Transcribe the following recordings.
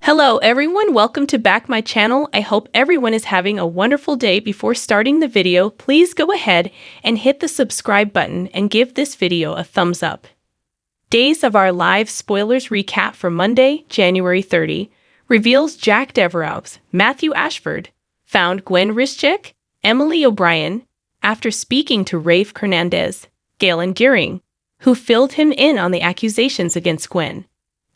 Hello everyone, welcome to back my channel. I hope everyone is having a wonderful day. Before starting the video, please go ahead and hit the subscribe button and give this video a thumbs up. Days of Our Lives spoilers recap for Monday, January 30, reveals Jack Devereaux's Matthew Ashford found Gwen Rischek, Emily O'Brien, after speaking to Rafe Hernandez, Galen Gearing, who filled him in on the accusations against Gwen.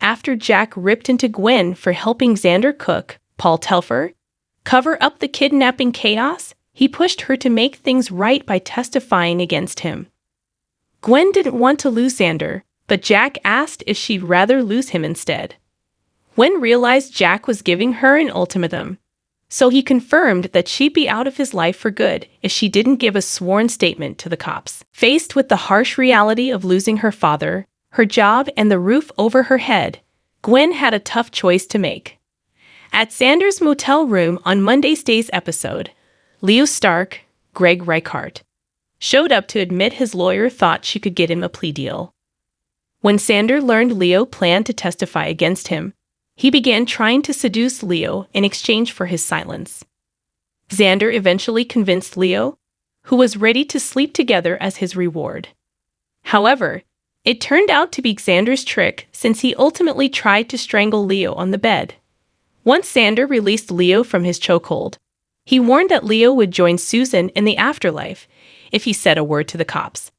After Jack ripped into Gwen for helping Xander Cook, Paul Telfer, cover up the kidnapping chaos, he pushed her to make things right by testifying against him. Gwen didn't want to lose Xander, but Jack asked if she'd rather lose him instead. Gwen realized Jack was giving her an ultimatum, so he confirmed that she'd be out of his life for good if she didn't give a sworn statement to the cops. Faced with the harsh reality of losing her father, her job, and the roof over her head, Gwen had a tough choice to make. At Xander's motel room on Monday's episode, Leo Stark, Greg Reichart, showed up to admit his lawyer thought she could get him a plea deal. When Xander learned Leo planned to testify against him, he began trying to seduce Leo in exchange for his silence. Xander eventually convinced Leo, who was ready to sleep together as his reward. However, it turned out to be Xander's trick since he ultimately tried to strangle Leo on the bed. Once Xander released Leo from his chokehold, he warned that Leo would join Susan in the afterlife if he said a word to the cops.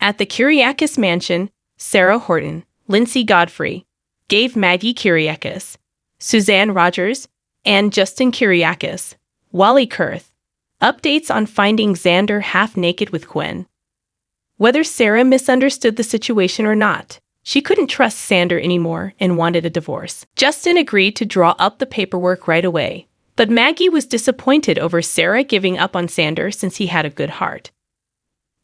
At the Kyriakis mansion, Sarah Horton, Lindsay Godfrey, gave Maggie Kyriakis, Suzanne Rogers, and Justin Kyriakis, Wally Kurth, updates on finding Xander half-naked with Gwen. Whether Sarah misunderstood the situation or not, she couldn't trust Xander anymore and wanted a divorce. Justin agreed to draw up the paperwork right away, but Maggie was disappointed over Sarah giving up on Xander since he had a good heart.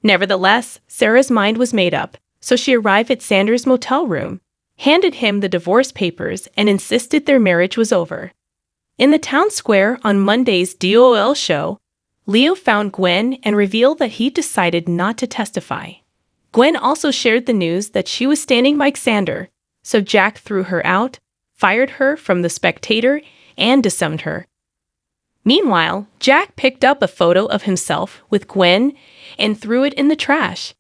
Nevertheless, Sarah's mind was made up, so she arrived at Xander's motel room, handed him the divorce papers, and insisted their marriage was over. In the town square on Monday's DOL show, Leo found Gwen and revealed that he decided not to testify. Gwen also shared the news that she was standing by Xander, so Jack threw her out, fired her from The Spectator, and disowned her. Meanwhile, Jack picked up a photo of himself with Gwen and threw it in the trash.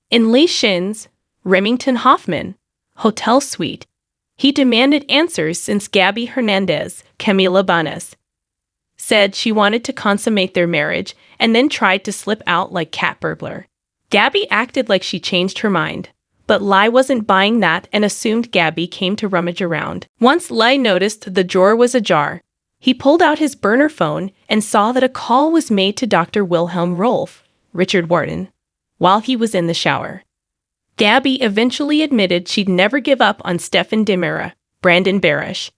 In Lee Shin's Remington Hoffman hotel suite, he demanded answers since Gabby Hernandez, Camila Banes, said she wanted to consummate their marriage and then tried to slip out like cat burglar. Gabby acted like she changed her mind, but Lai wasn't buying that and assumed Gabby came to rummage around. Once Lai noticed the drawer was ajar, he pulled out his burner phone and saw that a call was made to Dr. Wilhelm Rolf, Richard Wharton, while he was in the shower. Gabby eventually admitted she'd never give up on Stefan Demira, Brandon Barish,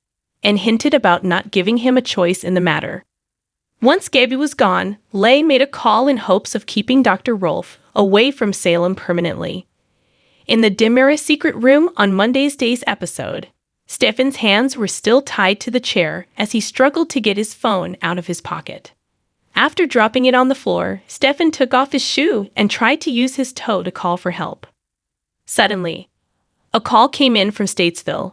and hinted about not giving him a choice in the matter. Once Gabby was gone, Lay made a call in hopes of keeping Dr. Rolf away from Salem permanently. In the Demira secret room on Monday's episode, Stefan's hands were still tied to the chair as he struggled to get his phone out of his pocket. After dropping it on the floor, Stefan took off his shoe and tried to use his toe to call for help. Suddenly, a call came in from Statesville,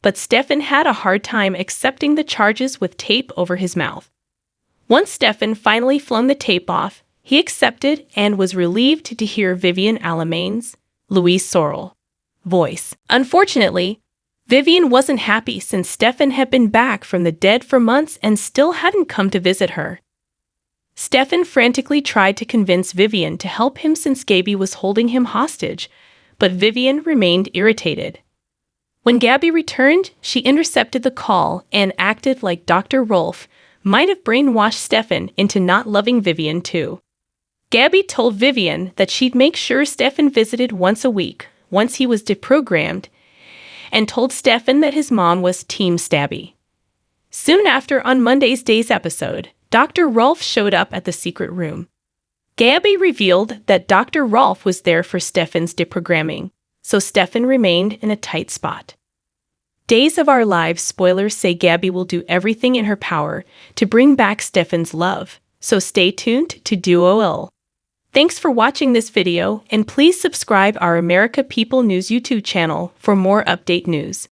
but Stefan had a hard time accepting the charges with tape over his mouth. Once Stefan finally flung the tape off, he accepted and was relieved to hear Vivian Alamain's Louise Sorrell voice. Unfortunately, Vivian wasn't happy since Stefan had been back from the dead for months and still hadn't come to visit her. Stefan frantically tried to convince Vivian to help him since Gabby was holding him hostage, but Vivian remained irritated. When Gabby returned, she intercepted the call and acted like Dr. Rolf might have brainwashed Stefan into not loving Vivian too. Gabby told Vivian that she'd make sure Stefan visited once a week once he was deprogrammed, and told Stefan that his mom was Team Stabby. Soon after, on Monday's episode, Dr. Rolf showed up at the secret room. Gabby revealed that Dr. Rolf was there for Stefan's deprogramming, so Stefan remained in a tight spot. Days of Our Lives spoilers say Gabby will do everything in her power to bring back Stefan's love, so stay tuned to DOL. Thanks for watching this video, and please subscribe our America People News YouTube channel for more update news.